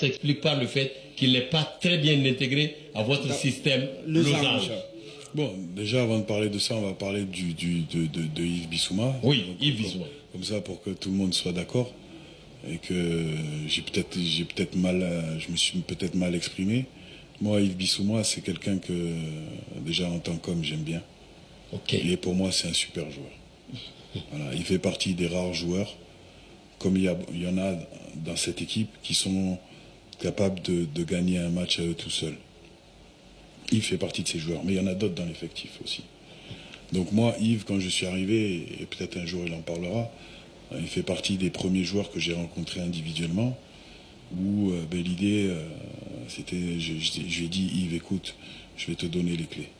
s'explique par le fait qu'il n'est pas très bien intégré à votre système losange. Bon, déjà, avant de parler de ça, on va parler de Yves Bissouma. Oui, Yves Bissouma. Comme ça, pour que tout le monde soit d'accord. Et que je me suis peut-être mal exprimé. Moi, Yves Bissouma, c'est quelqu'un que, déjà, en tant qu'homme, j'aime bien. Okay. Et pour moi, c'est un super joueur. Voilà, il fait partie des rares joueurs, comme il y en a dans cette équipe, qui sont capables de gagner un match à eux tout seuls. Il fait partie de ces joueurs, mais il y en a d'autres dans l'effectif aussi. Donc moi, Yves, quand je suis arrivé, et peut-être un jour il en parlera, il fait partie des premiers joueurs que j'ai rencontrés individuellement, où l'idée, c'était, je lui ai dit, Yves, écoute, je vais te donner les clés.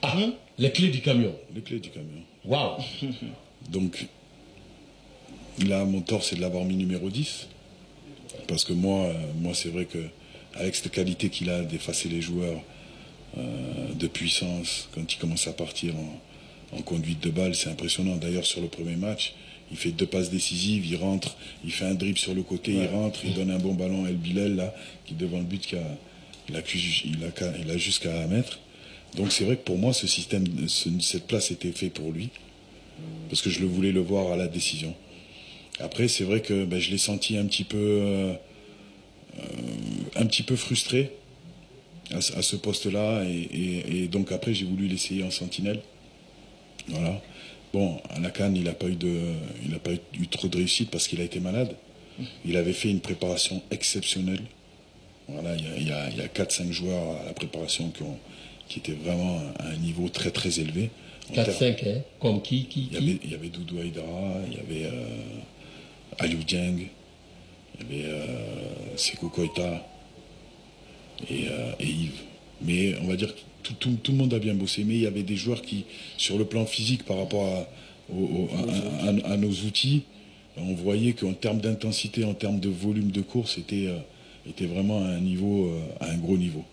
Ah, les clés du camion? Les clés du camion. Waouh. Donc, là, mon tort, c'est de l'avoir mis numéro 10. Parce que moi c'est vrai que avec cette qualité qu'il a d'effacer les joueurs, de puissance, quand il commence à partir en conduite de balle, c'est impressionnant. D'ailleurs, sur le premier match, il fait 2 passes décisives, il rentre, il fait un dribble sur le côté, il rentre, il donne un bon ballon à El Bilal, là, qui devant le but, il a jusqu'à mettre. Donc c'est vrai que pour moi, ce système, cette place était fait pour lui, parce que je le voulais le voir à la décision. Après, c'est vrai que je l'ai senti un petit peu frustré à ce poste-là, et donc après j'ai voulu l'essayer en sentinelle. Voilà. Bon, à la CAN, il n'a pas eu trop de réussite parce qu'il a été malade. Il avait fait une préparation exceptionnelle. Voilà, il y a 4-5 joueurs à la préparation qui étaient vraiment à un niveau très très élevé. 4-5, hein? Comme qui? Il y avait Doudou Aïdara, il y avait Aliou Dieng, il y avait Sékou Koïta et Yves. Mais on va dire que tout le monde a bien bossé, mais il y avait des joueurs qui, sur le plan physique, par rapport à nos outils, on voyait qu'en termes d'intensité, en termes de volume de course, était vraiment à un gros niveau.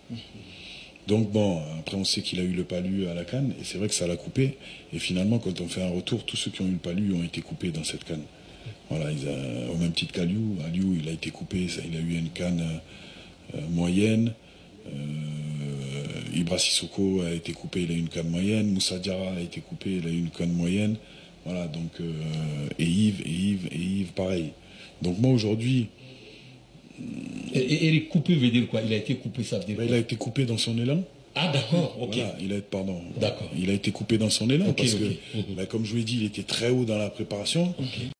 Donc bon, après on sait qu'il a eu le palu à la CAN, et c'est vrai que ça l'a coupé. Et finalement, quand on fait un retour, tous ceux qui ont eu le palu ont été coupés dans cette CAN. Voilà, au même titre qu'Aliou. Aliou, il a été coupé, il a eu une CAN moyenne. Ibra Sissoko a été coupé, il a eu une CAN moyenne. Moussa Diarra a été coupé, il a eu une CAN moyenne. Voilà, donc et Yves, pareil. Donc moi aujourd'hui. Et Eric coupé veut dire quoi? Il a été coupé, ça veut dire quoi? Il a été coupé dans son élan. Ah d'accord, ok. Voilà, D'accord. Il a été coupé dans son élan parce que, comme je vous l'ai dit, il était très haut dans la préparation.